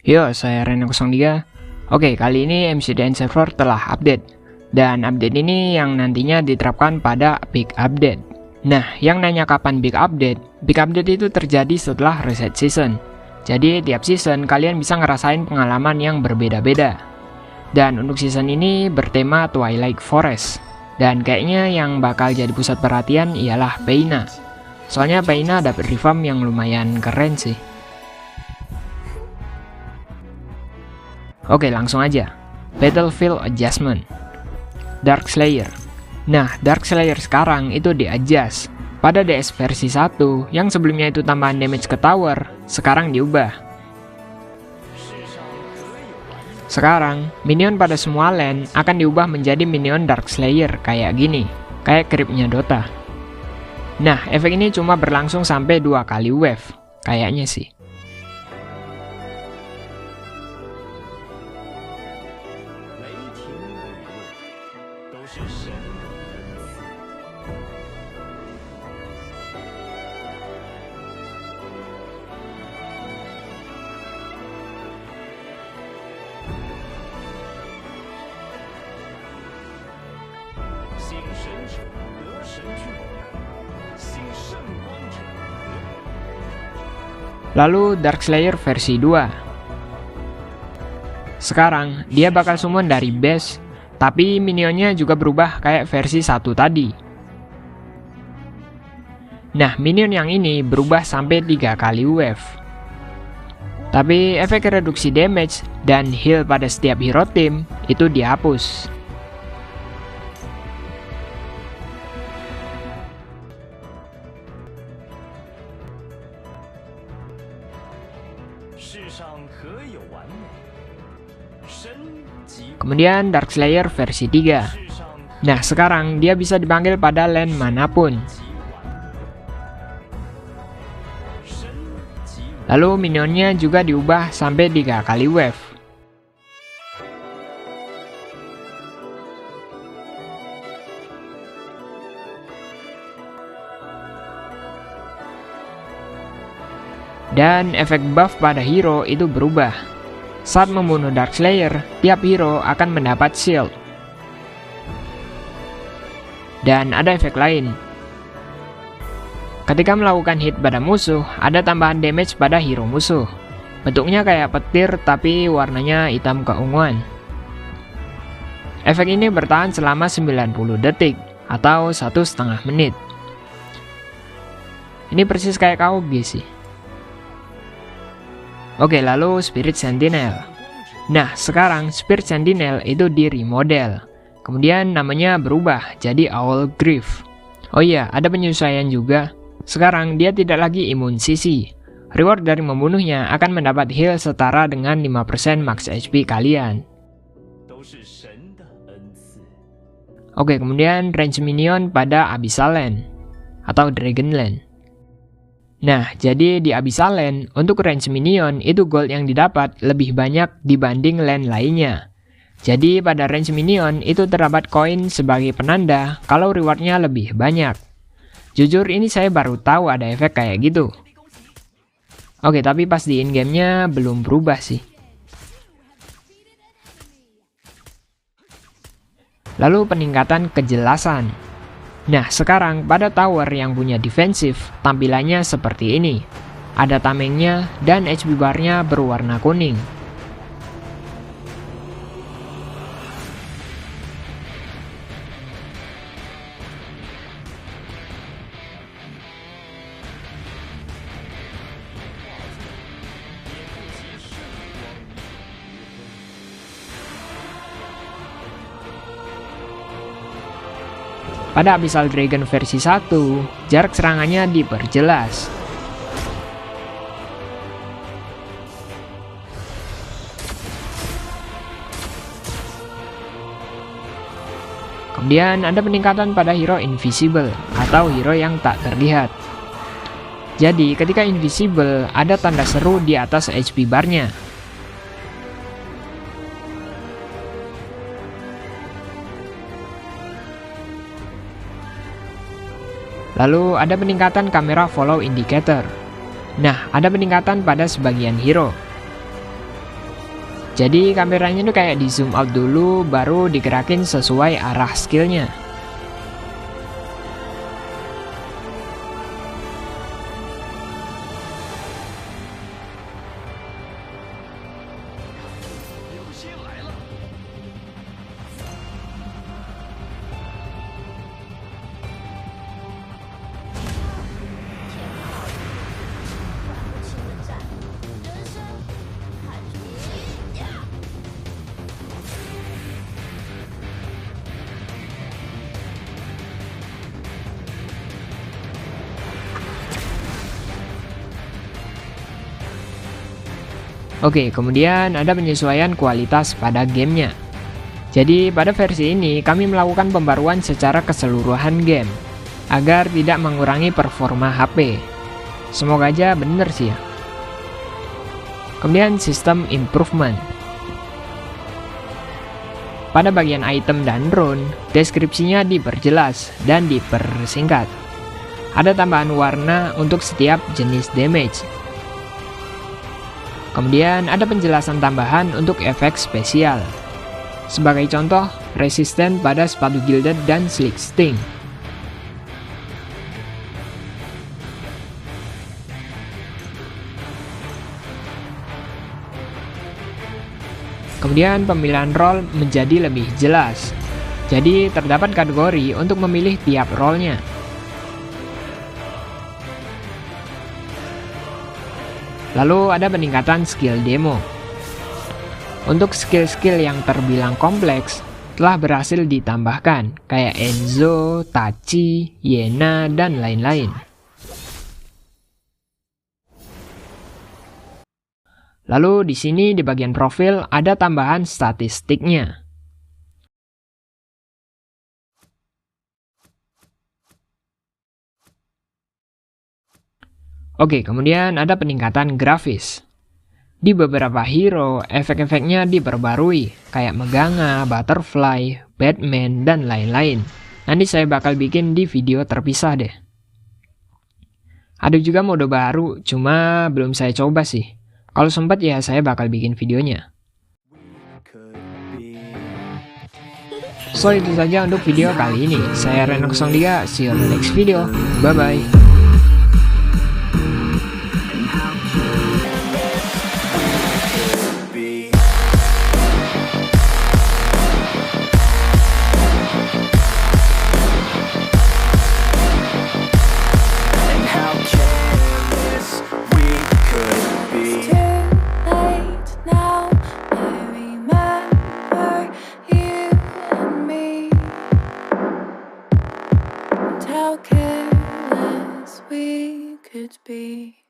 Yo, saya Reno03. Oke, kali ini MCDN server telah update. Dan update ini yang nantinya diterapkan pada big update. Nah, yang nanya kapan big update? Big update itu terjadi setelah reset season. Jadi, tiap season kalian bisa ngerasain pengalaman yang berbeda-beda. Dan untuk season ini bertema Twilight Forest. Dan kayaknya yang bakal jadi pusat perhatian ialah Peina. Soalnya Peina dapat revamp yang lumayan keren sih. Oke, langsung aja. Battlefield Adjustment. Dark Slayer. Nah, Dark Slayer sekarang itu di-adjust. Pada DS versi 1, yang sebelumnya itu tambahan damage ke tower, sekarang diubah. Sekarang, minion pada semua lane akan diubah menjadi minion Dark Slayer kayak gini, kayak creepnya Dota. Nah, efek ini cuma berlangsung sampai 2 kali wave, kayaknya sih. Lalu Dark Slayer versi 2. Sekarang dia bakal summon dari base, tapi minionnya juga berubah kayak versi 1 tadi. Nah, minion yang ini berubah sampai 3 kali wave. Tapi efek reduksi damage dan heal pada setiap hero team itu dihapus. Kemudian Dark Slayer versi 3. Nah, sekarang dia bisa dipanggil pada lane manapun. Lalu minionnya juga diubah sampai 3 kali wave. Dan efek buff pada hero itu berubah. Saat membunuh Dark Slayer, tiap hero akan mendapat shield. Dan ada efek lain. Ketika melakukan hit pada musuh, ada tambahan damage pada hero musuh. Bentuknya kayak petir tapi warnanya hitam keunguan. Efek ini bertahan selama 90 detik atau 1,5 menit. Ini persis kayak KOG sih. Oke, lalu Spirit Sentinel. Nah, sekarang Spirit Sentinel itu di remodel. Kemudian namanya berubah jadi Owl Grief. Oh iya, ada penyesuaian juga. Sekarang dia tidak lagi imun CC. Reward dari membunuhnya akan mendapat heal setara dengan 5% max HP kalian. Oke, kemudian range minion pada Abyssal Land atau Dragonland. Nah, jadi di Abyssal Land, untuk range minion itu gold yang didapat lebih banyak dibanding land lainnya. Jadi pada range minion itu terdapat koin sebagai penanda kalau rewardnya lebih banyak. Jujur ini saya baru tahu ada efek kayak gitu. Oke, tapi pas di in-game-nya belum berubah sih. Lalu peningkatan kejelasan. Nah, sekarang pada tower yang punya defensif, tampilannya seperti ini. Ada tamengnya dan HP bar-nya berwarna kuning. Pada Abyssal Dragon versi 1, jarak serangannya diperjelas. Kemudian ada peningkatan pada hero invisible atau hero yang tak terlihat. Jadi ketika invisible ada tanda seru di atas HP bar-nya. Lalu ada peningkatan kamera follow indicator. Nah, ada peningkatan pada sebagian hero. Jadi kameranya tuh kayak di zoom out dulu, baru digerakin sesuai arah skillnya. Oke, kemudian ada penyesuaian kualitas pada gamenya. Jadi pada versi ini kami melakukan pembaruan secara keseluruhan game agar tidak mengurangi performa HP. Semoga aja bener sih ya. Kemudian sistem improvement. Pada bagian item dan rune, deskripsinya diperjelas dan dipersingkat. Ada tambahan warna untuk setiap jenis damage. Kemudian ada penjelasan tambahan untuk efek spesial. Sebagai contoh, resisten pada sepatu gilded dan slick sting. Kemudian pemilihan role menjadi lebih jelas. Jadi terdapat kategori untuk memilih tiap role-nya. Lalu ada peningkatan skill demo. Untuk skill-skill yang terbilang kompleks, telah berhasil ditambahkan, kayak Enzo, Tachi, Yena, dan lain-lain. Lalu di sini di bagian profil ada tambahan statistiknya. Oke, kemudian ada peningkatan grafis. Di beberapa hero, efek-efeknya diperbarui, kayak Meganga, Butterfly, Batman, dan lain-lain. Nanti saya bakal bikin di video terpisah deh. Ada juga mode baru, cuma belum saya coba sih. Kalau sempat ya saya bakal bikin videonya. So itu saja untuk video kali ini. Saya Reno03, see you on the next video. Bye-bye. How careless we could be.